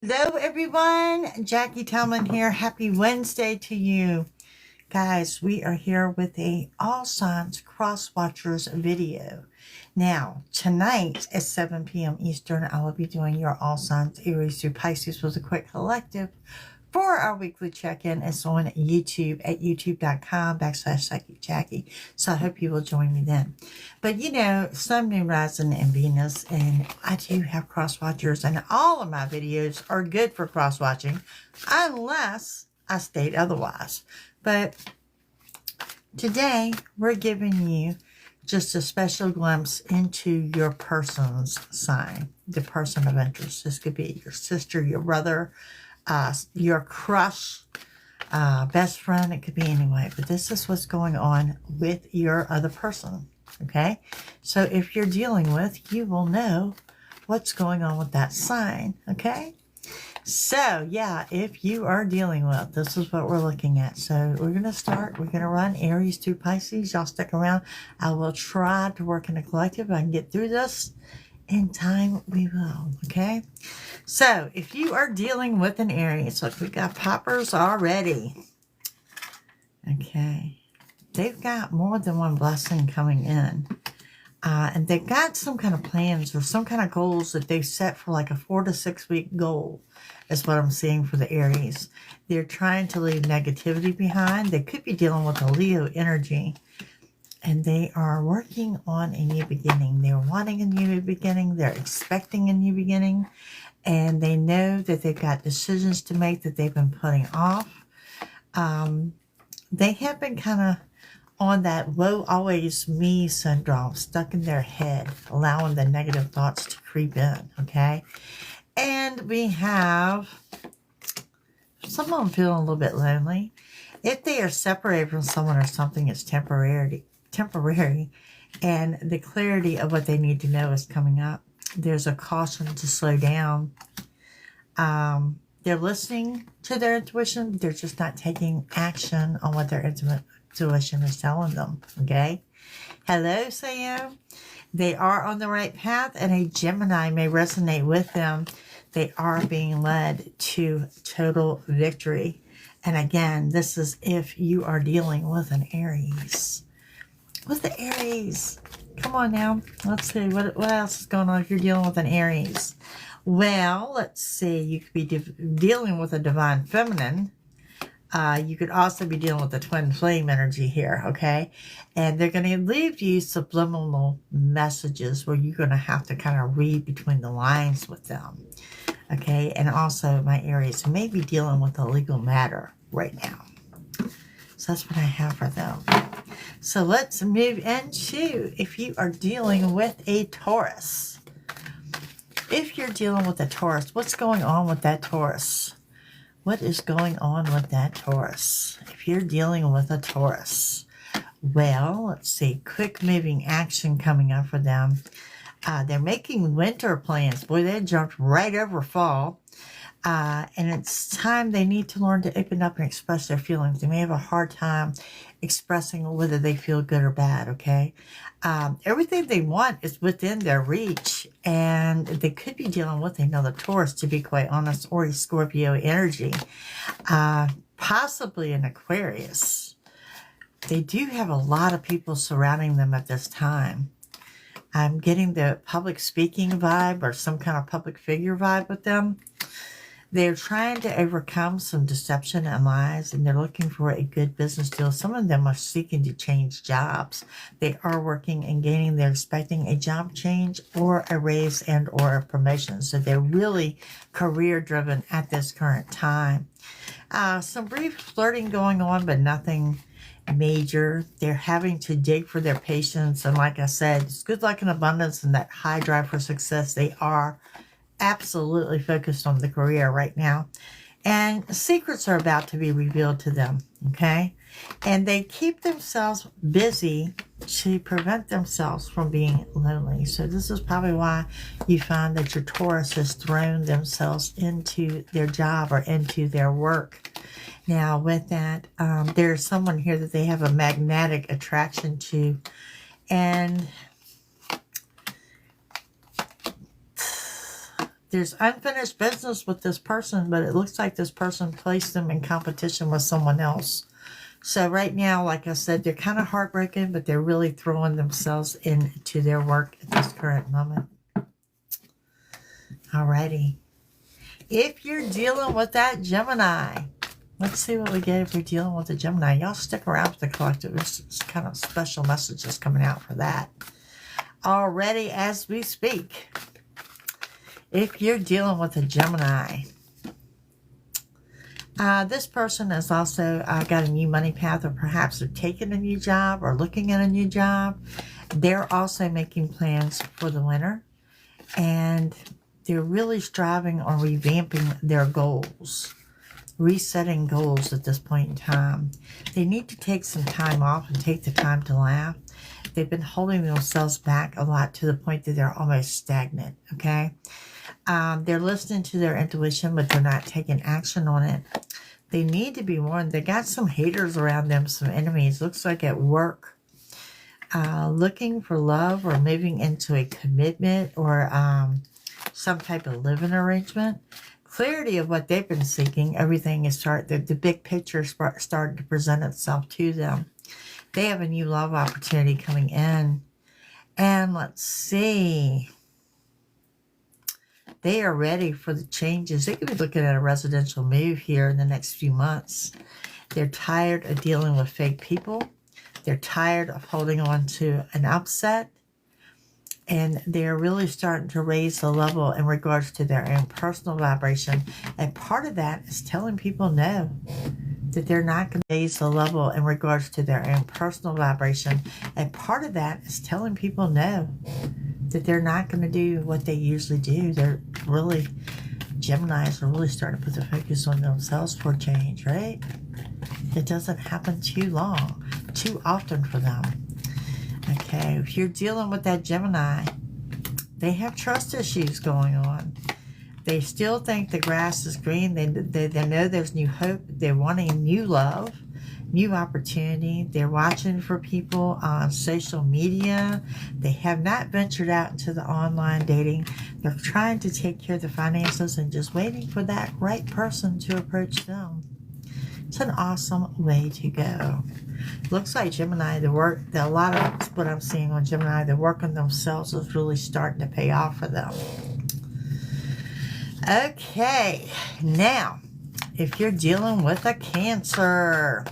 Hello, everyone. Jackie Tillman here. Happy Wednesday to you. Guys, we are here with a All Signs Cross Watchers video. Now, tonight at 7 p.m. Eastern, I will be doing your All Signs Aries through Pisces with a quick collective for our weekly check-in. It's on YouTube at youtube.com/Psychic Jackie. So I hope you will join me then. But you know, Sun, Moon, Rising, and Venus, and I do have cross-watchers, and all of my videos are good for cross-watching unless I state otherwise. But today, we're giving you just a special glimpse into your person's sign, the person of interest. This could be your sister, your brother, your crush, best friend. It could be anyway, but this is what's going on with your other person. Okay, so if you're dealing with, you will know what's going on with that sign. Okay, so yeah, if you are dealing with, this is what we're looking at. So we're going to start, we're going to run Aries through Pisces. Y'all stick around. I will try to work in a collective. If I can get through this in time, we will. Okay, so if you are dealing with an Aries, look, we got poppers already. Okay, they've got more than one blessing coming in. And they've got some kind of plans or some kind of goals that they've set for like a 4 to 6 week goal is what I'm seeing for the Aries. They're trying to leave negativity behind. They could be dealing with a Leo energy. And they are working on a new beginning. They're wanting a new beginning. They're expecting a new beginning. And they know that they've got decisions to make that they've been putting off. They have been kind of on that woe always me syndrome, stuck in their head, allowing the negative thoughts to creep in, okay? And we have some of them feeling a little bit lonely. If they are separated from someone or something, it's temporary, and the clarity of what they need to know is coming up. There's a caution to slow down. They're listening to their intuition. They're just not taking action on what their intuition is telling them. Okay. Hello, Sam. They are on the right path, and a Gemini may resonate with them. They are being led to total victory. And again, this is if you are dealing with an Aries. What's the Aries? Come on now. Let's see. What else is going on if you're dealing with an Aries? Well, let's see. You could be dealing with a divine feminine. You could also be dealing with the twin flame energy here, okay? And they're going to leave you subliminal messages where you're going to have to kind of read between the lines with them, okay? And also, my Aries may be dealing with a legal matter right now. So that's what I have for them. So let's move into if you are dealing with a Taurus. If you're dealing with a Taurus, what's going on with that Taurus? What is going on with that Taurus? If you're dealing with a Taurus, well, let's see, quick moving action coming up for them. They're making winter plans. Boy, they jumped right over fall. And it's time they need to learn to open up and express their feelings. They may have a hard time expressing whether they feel good or bad, okay? Everything they want is within their reach, and they could be dealing with another Taurus, to be quite honest, or a Scorpio energy, possibly an Aquarius. They do have a lot of people surrounding them at this time. I'm getting the public speaking vibe or some kind of public figure vibe with them. They're trying to overcome some deception and lies, and they're looking for a good business deal. Some of them are seeking to change jobs. They are working and gaining. They're expecting a job change or a raise and or a promotion. So they're really career-driven at this current time. Some brief flirting going on, but nothing major. They're having to dig for their patience. And like I said, it's good luck and abundance and that high drive for success. They are absolutely focused on the career right now, and secrets are about to be revealed to them, okay? And they keep themselves busy to prevent themselves from being lonely. So this is probably why you find that your Taurus has thrown themselves into their job or into their work. Now with that, there's someone here that they have a magnetic attraction to, and there's unfinished business with this person, but it looks like this person placed them in competition with someone else. So right now, like I said, they're kind of heartbroken, but they're really throwing themselves into their work at this current moment. Alrighty. If you're dealing with that Gemini, let's see what we get if you're dealing with a Gemini. Y'all stick around with the collective. There's kind of special messages coming out for that. Already as we speak. If you're dealing with a Gemini, this person has also got a new money path, or perhaps they're taking a new job or looking at a new job. They're also making plans for the winter, and they're really striving on revamping their goals, resetting goals at this point in time. They need to take some time off and take the time to laugh. They've been holding themselves back a lot to the point that they're almost stagnant, okay? They're listening to their intuition, but they're not taking action on it. They need to be warned. They got some haters around them, some enemies. Looks like at work. Looking for love or moving into a commitment or some type of living arrangement. Clarity of what they've been seeking. Everything is the big picture starting to present itself to them. They have a new love opportunity coming in. And let's see. They are ready for the changes. They could be looking at a residential move here in the next few months. They're tired of dealing with fake people. They're tired of holding on to an upset. And they're really starting to raise the level in regards to their own personal vibration. And part of that is telling people no. That they're not going to raise the level in regards to their own personal vibration. And part of that is telling people no. That they're not going to do what they usually do. They're really, Geminis are really starting to put the focus on themselves for change, right? It doesn't happen too often for them. Okay, if you're dealing with that Gemini, they have trust issues going on. They still think the grass is green. They know there's new hope. They're wanting new love, new opportunity. They're watching for people on social media. They have not ventured out into the online dating. They're trying to take care of the finances and just waiting for that right person to approach them. It's an awesome way to go. Looks like Gemini, a lot of what I'm seeing on Gemini, the work on themselves is really starting to pay off for them. Okay, now, if you're dealing with a Cancer,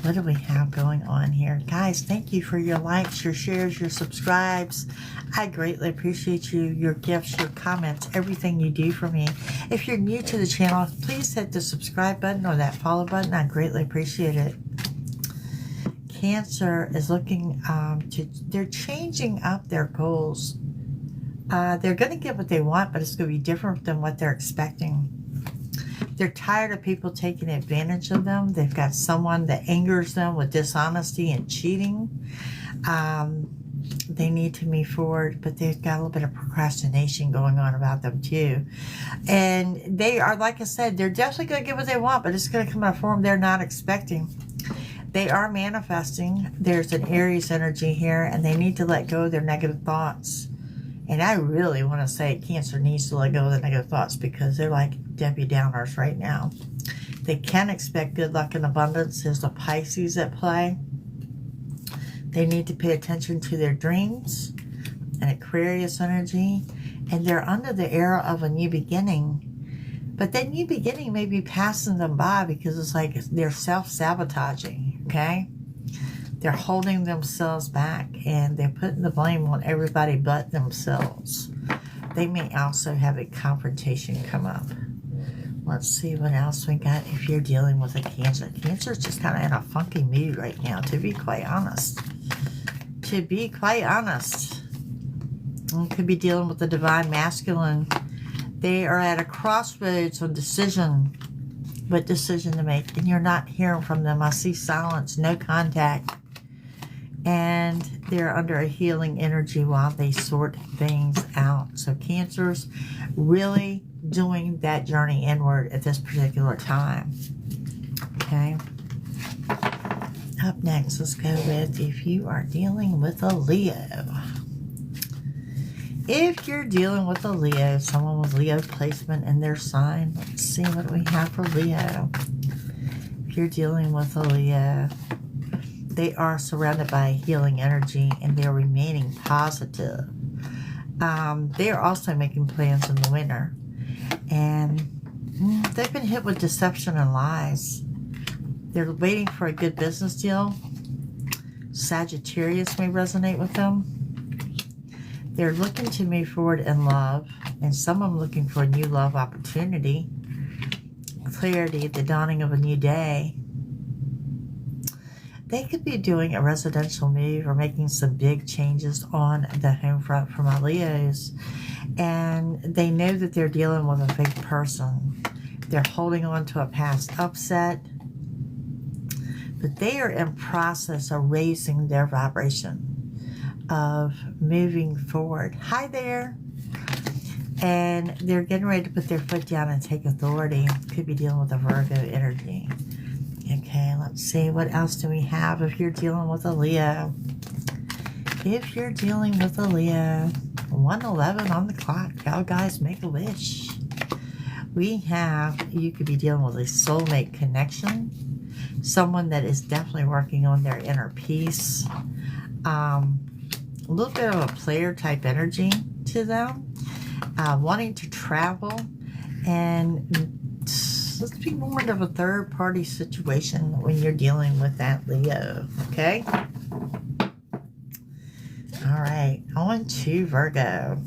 what do we have going on here? Guys, thank you for your likes, your shares, your subscribes. I greatly appreciate you, your gifts, your comments, everything you do for me. If you're new to the channel, please hit the subscribe button or that follow button. I greatly appreciate it. Cancer is looking they're changing up their goals. They're going to get what they want, but it's going to be different than what they're expecting. They're tired of people taking advantage of them. They've got someone that angers them with dishonesty and cheating. They need to move forward, but they've got a little bit of procrastination going on about them too. And they are, like I said, they're definitely going to get what they want, but it's going to come in a form they're not expecting. They are manifesting. There's an Aries energy here, and they need to let go of their negative thoughts. And I really want to say Cancer needs to let go of the negative thoughts because they're like Debbie Downers right now. They can expect good luck and abundance. There's the Pisces at play. They need to pay attention to their dreams, and Aquarius energy. And they're under the era of a new beginning. But that new beginning may be passing them by because it's like they're self-sabotaging, okay? They're holding themselves back, and they're putting the blame on everybody but themselves. They may also have a confrontation come up. Let's see what else we got if you're dealing with a Cancer. Cancer's just kind of in a funky mood right now, to be quite honest. To be quite honest. You could be dealing with the Divine Masculine. They are at a crossroads on decision. What decision to make? And you're not hearing from them. I see silence, no contact. And they're under a healing energy while they sort things out. So Cancer's really doing that journey inward at this particular time. Okay. Up next, let's go with if you are dealing with a Leo. If you're dealing with a Leo, someone with Leo placement in their sign, let's see what we have for Leo. If you're dealing with a Leo, they are surrounded by healing energy and they're remaining positive. They are also making plans in the winter. And they've been hit with deception and lies. They're waiting for a good business deal. Sagittarius may resonate with them. They're looking to move forward in love, and some of them looking for a new love opportunity. Clarity, the dawning of a new day. They could be doing a residential move or making some big changes on the home front for my Leos. And they know that they're dealing with a fake person. They're holding on to a past upset. But they are in process of raising their vibration, of moving forward. Hi there. And they're getting ready to put their foot down and take authority. Could be dealing with a Virgo energy. Okay, let's see. What else do we have if you're dealing with a Leo? If you're dealing with a Leo, 1:11 on the clock. Y'all guys make a wish. We have, you could be dealing with a soulmate connection. Someone that is definitely working on their inner peace. A little bit of a player type energy to them. Wanting to travel. And let's be more of a third party situation when you're dealing with that Leo. Okay? All right. On to Virgo.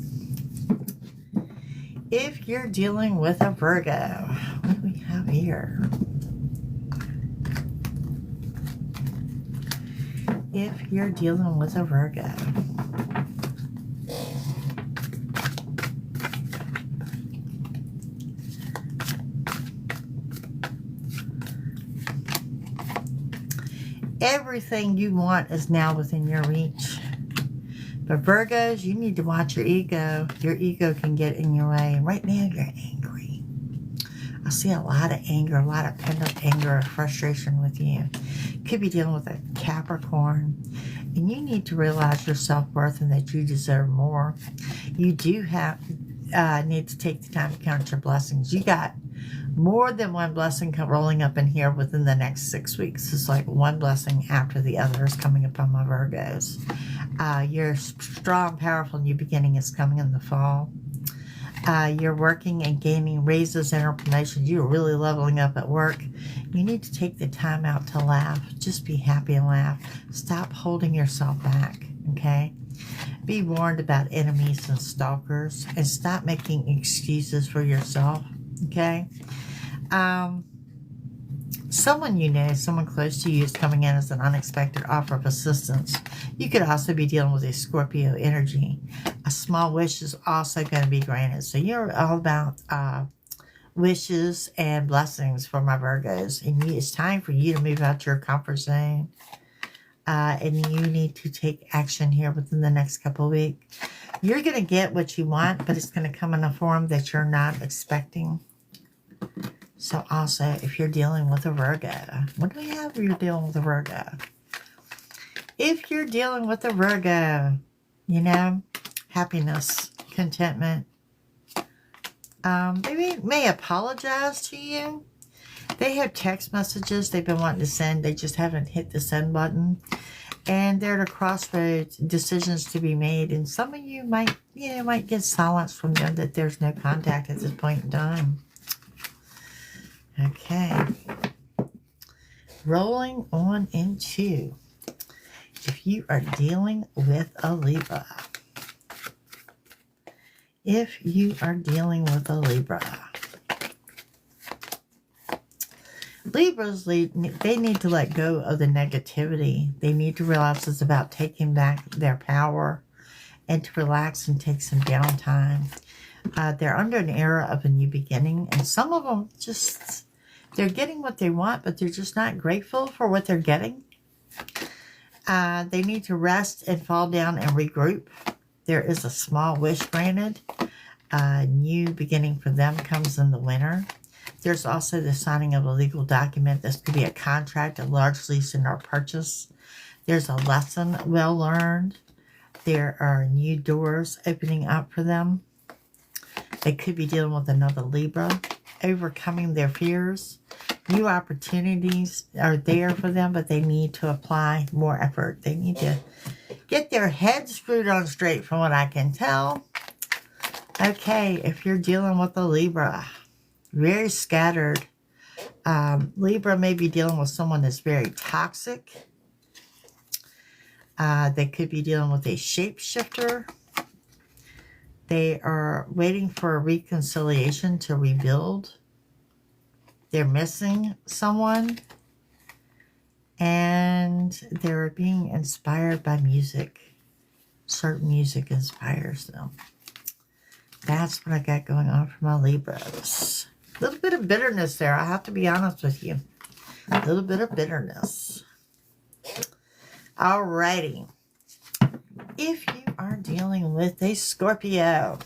If you're dealing with a Virgo, what do we have here? If you're dealing with a Virgo, everything you want is now within your reach. But Virgos, you need to watch your ego. Your ego can get in your way. And right now, you're angry. I see a lot of anger, a lot of pent-up anger or frustration with you. Could be dealing with a Capricorn. And you need to realize your self-worth and that you deserve more. You do have need to take the time to count your blessings. You got more than one blessing rolling up in here within the next 6 weeks. It's like one blessing after the other is coming upon my Virgos. Your strong, powerful new beginning is coming in the fall. You're working and gaining raises and promotions. You're really leveling up at work. You need to take the time out to laugh. Just be happy and laugh. Stop holding yourself back, okay? Be warned about enemies and stalkers, and stop making excuses for yourself, okay? Someone you know, someone close to you is coming in as an unexpected offer of assistance. You could also be dealing with a Scorpio energy. A small wish is also going to be granted. So you're all about wishes and blessings for my Virgos. And it's time for you to move out your comfort zone. And you need to take action here within the next couple of weeks. You're going to get what you want, but it's going to come in a form that you're not expecting. So also, if you're dealing with a Virgo, what do we have if you're dealing with a Virgo? If you're dealing with a Virgo, you know, happiness, contentment. They may apologize to you. They have text messages they've been wanting to send. They just haven't hit the send button. And they're at a crossroads, decisions to be made. And some of you might get silence from them that there's no contact at this point in time. Okay. Rolling on into, if you are dealing with a Libra. If you are dealing with a Libra. Libras, they need to let go of the negativity. They need to realize it's about taking back their power and to relax and take some downtime. They're under an era of a new beginning, and some of them just, they're getting what they want, but they're just not grateful for what they're getting. They need to rest and fall down and regroup. There is a small wish granted. A new beginning for them comes in the winter. There's also the signing of a legal document. This could be a contract, a large lease, or purchase. There's a lesson well learned. There are new doors opening up for them. They could be dealing with another Libra, overcoming their fears. New opportunities are there for them, but they need to apply more effort. They need to get their heads screwed on straight from what I can tell. Okay, if you're dealing with a Libra, very scattered. Libra may be dealing with someone that's very toxic. They could be dealing with a shapeshifter. They are waiting for a reconciliation to rebuild. They're missing someone. And they're being inspired by music. Certain music inspires them. That's what I got going on for my Libras. A little bit of bitterness there. I have to be honest with you. A little bit of bitterness. Alrighty. If you are dealing with a Scorpio,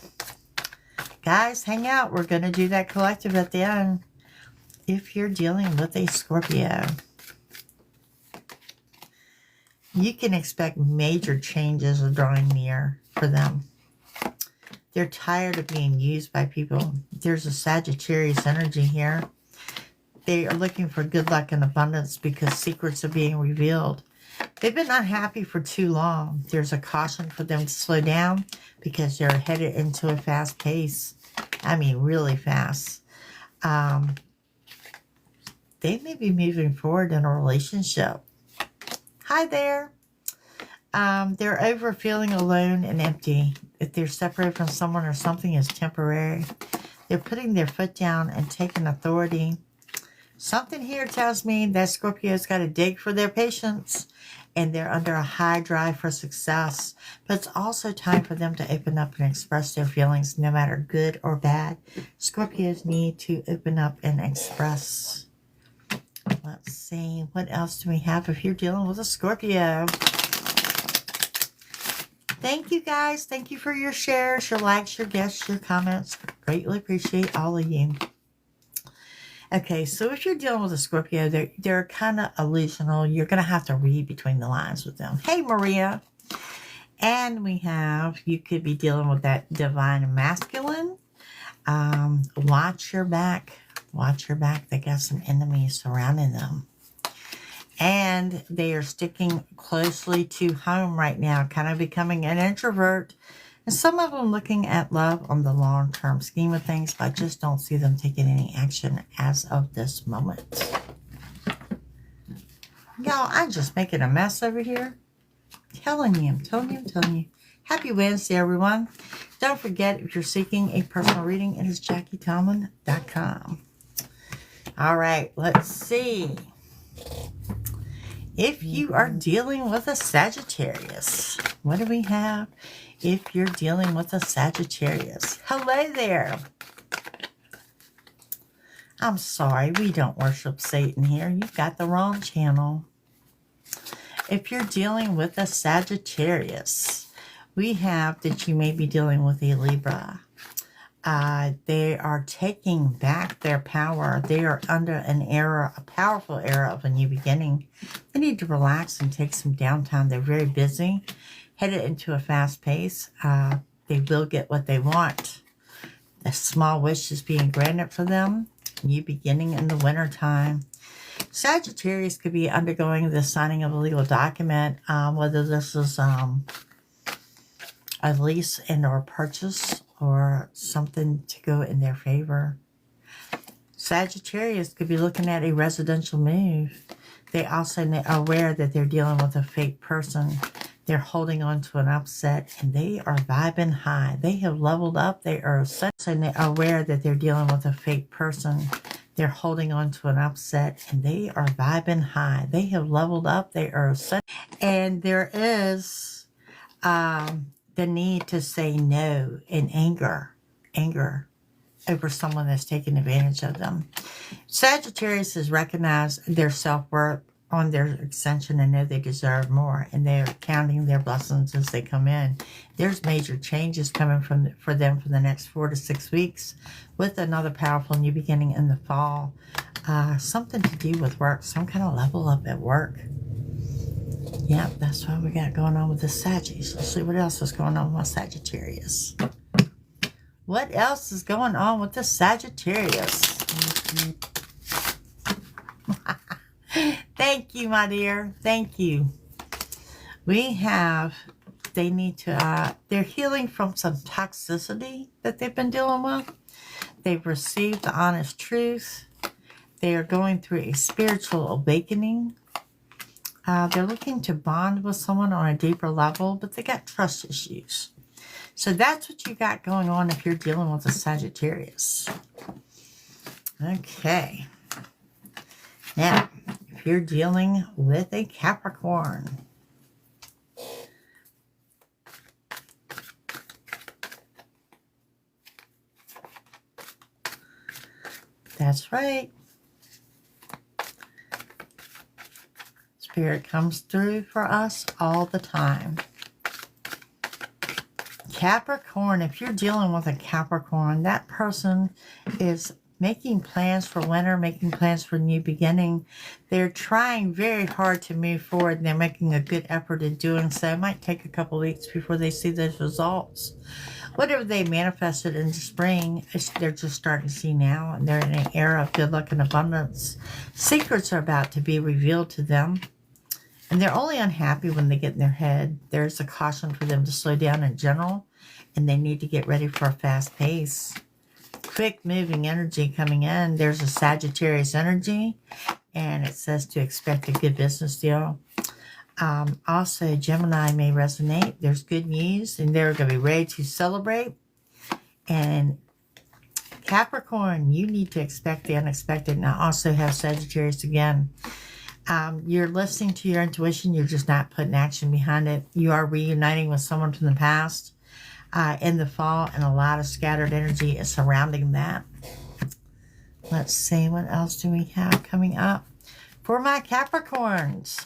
guys, hang out. We're going to do that collective at the end. If you're dealing with a Scorpio, you can expect major changes are drawing near for them. They're tired of being used by people. There's a Sagittarius energy here. They are looking for good luck and abundance because secrets are being revealed. They've been unhappy for too long. There's a caution for them to slow down because they're headed into a fast pace. I mean, really fast. They may be moving forward in a relationship. Hi there. They're over feeling alone and empty. If they're separated from someone or something is temporary, they're putting their foot down and taking authority. Something here tells me that Scorpio's got to dig for their patience and they're under a high drive for success. But it's also time for them to open up and express their feelings, no matter good or bad. Scorpios need to open up and express. Let's see. What else do we have if you're dealing with a Scorpio? Thank you, guys. Thank you for your shares, your likes, your guests, your comments. Greatly appreciate all of you. Okay, so if you're dealing with a Scorpio, they're kind of illusional. You're going to have to read between the lines with them. Hey, Maria. And we have, you could be dealing with that divine masculine. Watch your back. Watch your back. They got some enemies surrounding them. And they are sticking closely to home right now, kind of becoming an introvert. And some of them looking at love on the long-term scheme of things, but I just don't see them taking any action as of this moment. Y'all, I'm just making a mess over here. I'm telling you. Happy Wednesday, everyone. Don't forget, if you're seeking a personal reading, it is JackieTallman.com. All right, let's see. If you are dealing with a Sagittarius, what do we have? If you're dealing with a Sagittarius, hello there. I'm sorry, we don't worship Satan here. You've got the wrong channel. If you're dealing with a Sagittarius, we have that you may be dealing with a Libra. They are taking back their power. They are under an era, a powerful era of a new beginning. They need to relax and take some downtime. They're very busy, headed into a fast pace. They will get what they want. A small wish is being granted for them. New beginning in the wintertime. Sagittarius could be undergoing the signing of a legal document, whether this is a lease and or purchase or something to go in their favor. Sagittarius could be looking at a residential move. They also are aware that they're dealing with a fake person. They're holding on to an upset and they are vibing high. They have leveled up. They are aware that they're dealing with a fake person. They're holding on to an upset and they are vibing high. They have leveled up. They are and there is the need to say no in anger over someone that's taking advantage of them. Sagittarius has recognized their self-worth on their ascension and know they deserve more, and they're counting their blessings as they come in. There's major changes coming for them for the next 4 to 6 weeks, with another powerful new beginning in the fall. Something to do with work, some kind of level up at work. Yep, that's what we got going on with the Sagittarius. Let's see what else is going on with my Sagittarius. What else is going on with the Sagittarius? Thank you, my dear. Thank you. We have, they need to, they're healing from some toxicity that they've been dealing with. They've received the honest truth. They are going through a spiritual awakening. They're looking to bond with someone on a deeper level, but they got trust issues. So that's what you got going on if you're dealing with a Sagittarius. Okay. Now, if you're dealing with a Capricorn, that's right. Spirit comes through for us all the time. Capricorn, if you're dealing with a Capricorn, that person is making plans for winter, making plans for new beginning. They're trying very hard to move forward, and they're making a good effort in doing so. It might take a couple weeks before they see those results. Whatever they manifested in spring, they're just starting to see now, and they're in an era of good luck and abundance. Secrets are about to be revealed to them, and they're only unhappy when they get in their head. There's a caution for them to slow down in general, and they need to get ready for a fast pace. Quick moving energy coming in. There's a Sagittarius energy, and it says to expect a good business deal. Also, Gemini may resonate. There's good news, and they're going to be ready to celebrate. And Capricorn, you need to expect the unexpected. And I also have Sagittarius again. You're listening to your intuition. You're just not putting action behind it. You are reuniting with someone from the past in the fall, and a lot of scattered energy is surrounding that. Let's see, what else do we have coming up for my Capricorns?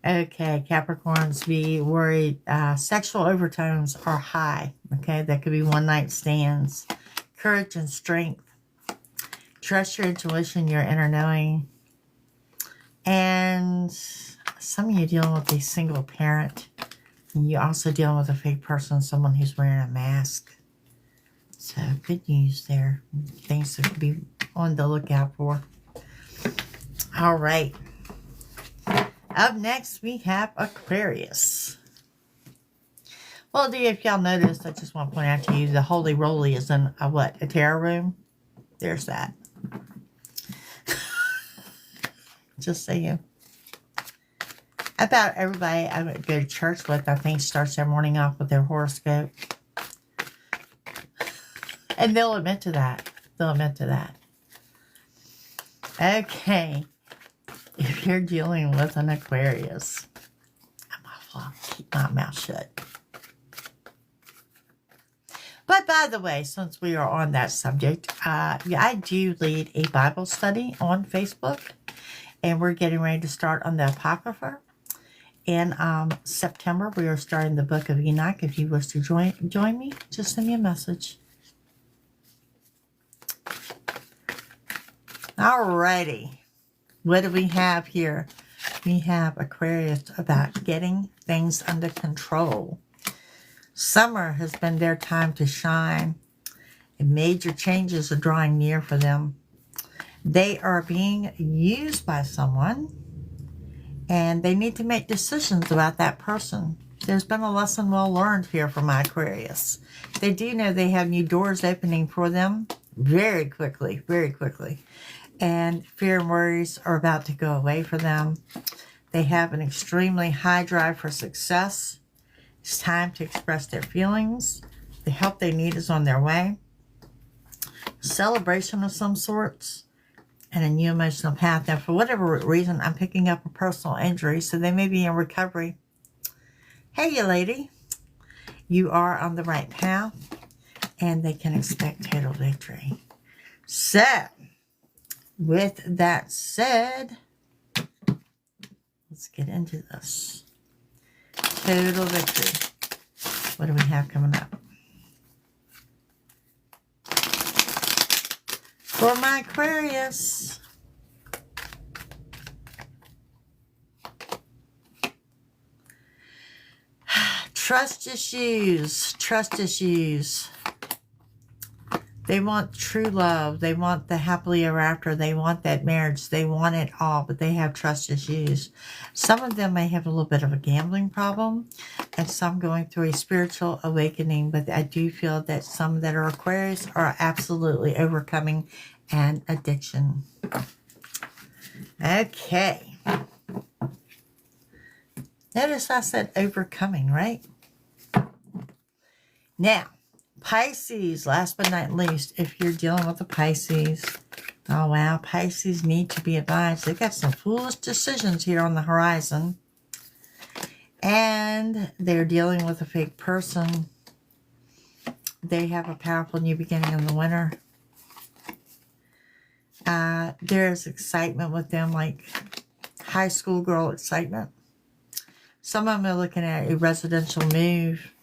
Okay, Capricorns, be worried. Sexual overtones are high. Okay, that could be one-night stands. Courage and strength. Trust your intuition, your inner knowing. And some of you dealing with a single parent. And you also dealing with a fake person, someone who's wearing a mask. So, good news there. Things to be on the lookout for. All right. Up next, we have Aquarius. Well, dear, if y'all noticed, I just want to point out to you, the Holy Roly is in a what? A tarot room? There's that. Just saying. About everybody I would go to church with, I think, starts their morning off with their horoscope. And they'll admit to that. They'll admit to that. Okay. If you're dealing with an Aquarius, I'll keep my mouth shut. But by the way, since we are on that subject, I do lead a Bible study on Facebook, and we're getting ready to start on the Apocrypha. In September, we are starting the Book of Enoch. If you wish to join me, just send me a message. Alrighty. What do we have here? We have Aquarius about getting things under control. Summer has been their time to shine, and major changes are drawing near for them. They are being used by someone, and they need to make decisions about that person. There's been a lesson well learned here for my Aquarius. They do know they have new doors opening for them very quickly, very quickly. And fear and worries are about to go away for them. They have an extremely high drive for success. It's time to express their feelings. The help they need is on their way. Celebration of some sorts. And a new emotional path. Now, for whatever reason, I'm picking up a personal injury, so they may be in recovery. Hey, you lady. You are on the right path, and they can expect total victory. So, with that said, let's get into this. Total victory. What do we have coming up? For my Aquarius, trust issues, trust issues. They want true love. They want the happily ever after. They want that marriage. They want it all, but they have trust issues. Some of them may have a little bit of a gambling problem, and some going through a spiritual awakening, but I do feel that some that are Aquarius are absolutely overcoming an addiction. Okay. Notice I said overcoming, right? Now, Pisces, last but not least, if you're dealing with a Pisces, oh wow, Pisces need to be advised. They've got some foolish decisions here on the horizon. And they're dealing with a fake person. They have a powerful new beginning in the winter. There's excitement with them, like high school girl excitement. Some of them are looking at a residential move.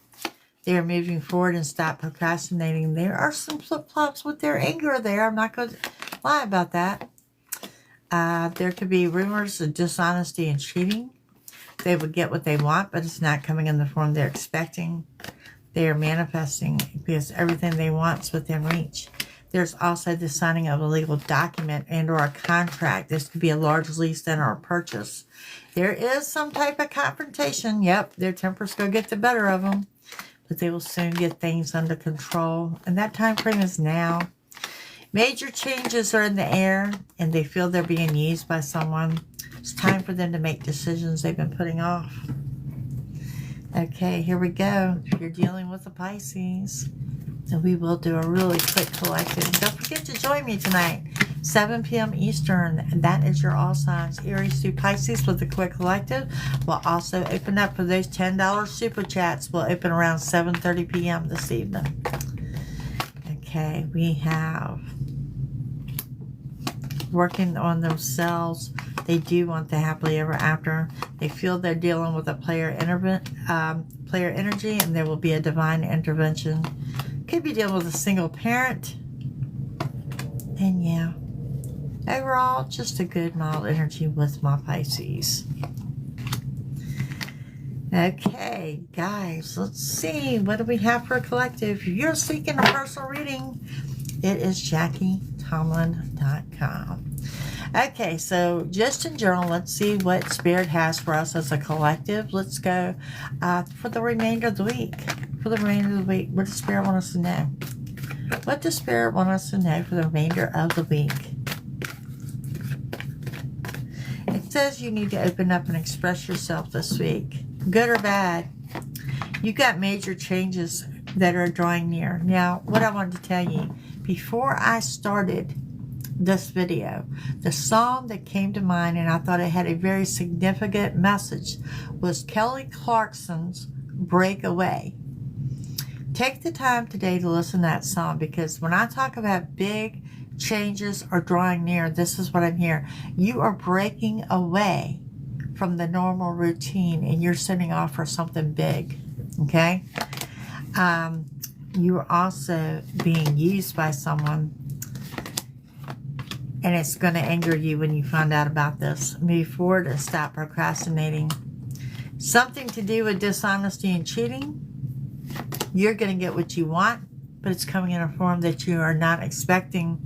They are moving forward and stop procrastinating. There are some flip-flops with their anger there. I'm not going to lie about that. There could be rumors of dishonesty and cheating. They would get what they want, but it's not coming in the form they're expecting. They are manifesting because everything they want is within reach. There's also the signing of a legal document and or a contract. This could be a large lease and or a purchase. There is some type of confrontation. Yep, their temper's going to get the better of them. But they will soon get things under control. And that time frame is now. Major changes are in the air, and they feel they're being used by someone. It's time for them to make decisions they've been putting off. Okay, here we go. If you're dealing with a Pisces, then we will do a really quick collective. Don't forget to join me tonight, 7 p.m. Eastern. And that is your all signs, Aries through Pisces, with a quick collective. We'll also open up for those $10 super chats. We'll open around 7:30 p.m. this evening. Okay, we have working on themselves. They do want the happily ever after. They feel they're dealing with a player energy, and there will be a divine intervention. Could be dealing with a single parent. And yeah, overall, just a good mild energy with my Pisces. Okay, guys, let's see. What do we have for a collective? If you're seeking a personal reading, it is JackieTomlin.com. Okay, so just in general, let's see what Spirit has for us as a collective. Let's go for the remainder of the week. For the remainder of the week, what does Spirit want us to know? What does Spirit want us to know for the remainder of the week? It says you need to open up and express yourself this week. Good or bad. You got major changes that are drawing near. Now, what I wanted to tell you, before I started this video, the song that came to mind, and I thought it had a very significant message, was Kelly Clarkson's Breakaway. Take the time today to listen to that song, because when I talk about big changes are drawing near, this is what I'm hearing. You are breaking away from the normal routine, and you're setting off for something big. Okay? You are also being used by someone, and it's going to anger you when you find out about this. Move forward and stop procrastinating. Something to do with dishonesty and cheating. You're going to get what you want, but it's coming in a form that you are not expecting.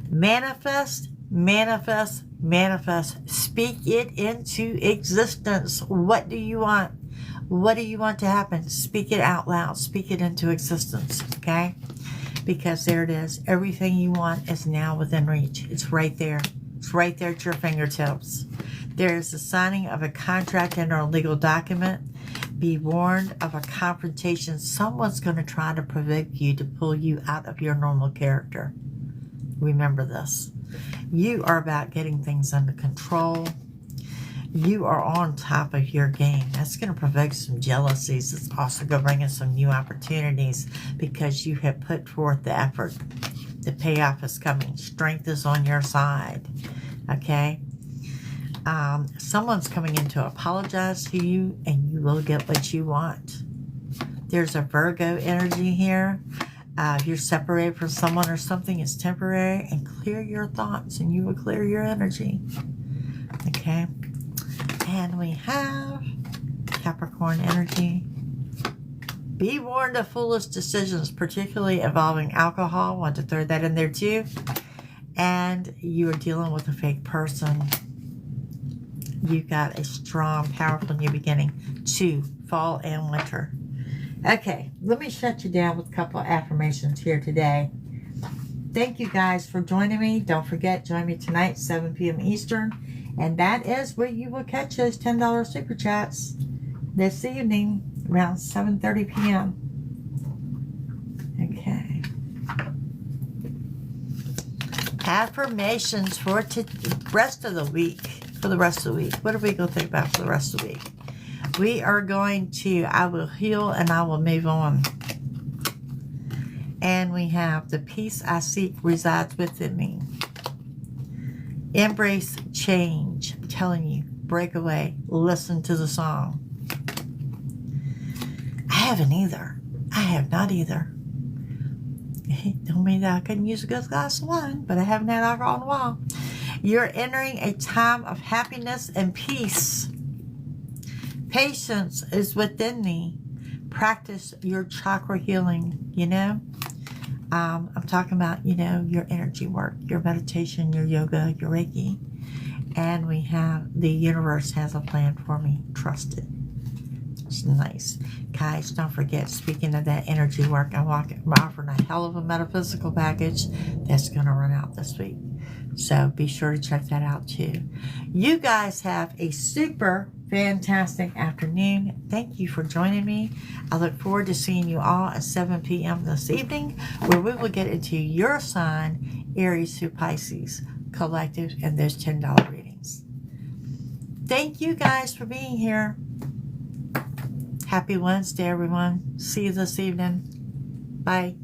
Manifest, manifest, manifest. Speak it into existence. What do you want? What do you want to happen? Speak it out loud. Speak it into existence, okay? Because there it is. Everything you want is now within reach. It's right there. It's right there at your fingertips. There is the signing of a contract and a legal document. Be warned of a confrontation. Someone's going to try to provoke you to pull you out of your normal character. Remember this. You are about getting things under control. You are on top of your game. That's going to provoke some jealousies. It's also going to bring in some new opportunities because you have put forth the effort. The payoff is coming. Strength is on your side. Okay? Someone's coming in to apologize to you, and you will get what you want. There's a Virgo energy here. If you're separated from someone or something, it's temporary, and clear your thoughts and you will clear your energy. Okay. And we have Capricorn energy. Be warned of foolish decisions, particularly involving alcohol. Want to throw that in there too. And you are dealing with a fake person. You've got a strong, powerful new beginning. 2, fall and winter. Okay, let me shut you down with a couple of affirmations here today. Thank you guys for joining me. Don't forget, join me tonight, 7 p.m. Eastern. And that is where you will catch those $10 super chats this evening around 7:30 p.m. Okay. Affirmations for the rest of the week. For the rest of the week. What are we going to think about for the rest of the week? We are going to, I will heal and I will move on. And we have the peace I seek resides within me. Embrace change. I'm telling you, break away. Listen to the song. I haven't either. I have not either. Don't mean that I couldn't use a good glass of wine, but I haven't had alcohol in a while. You're entering a time of happiness and peace. Patience is within thee. Practice your chakra healing, you know. I'm talking about, you know, your energy work, your meditation, your yoga, your Reiki. And we have the universe has a plan for me. Trust it. It's nice. Guys, don't forget, speaking of that energy work, I'm offering a hell of a metaphysical package that's going to run out this week. So be sure to check that out too. You guys have a super fantastic afternoon. Thank you for joining me. I look forward to seeing you all at 7 p.m. this evening, where we will get into your sign, Aries through Pisces, collective, and those $10 readings. Thank you guys for being here. Happy Wednesday, everyone. See you this evening. Bye.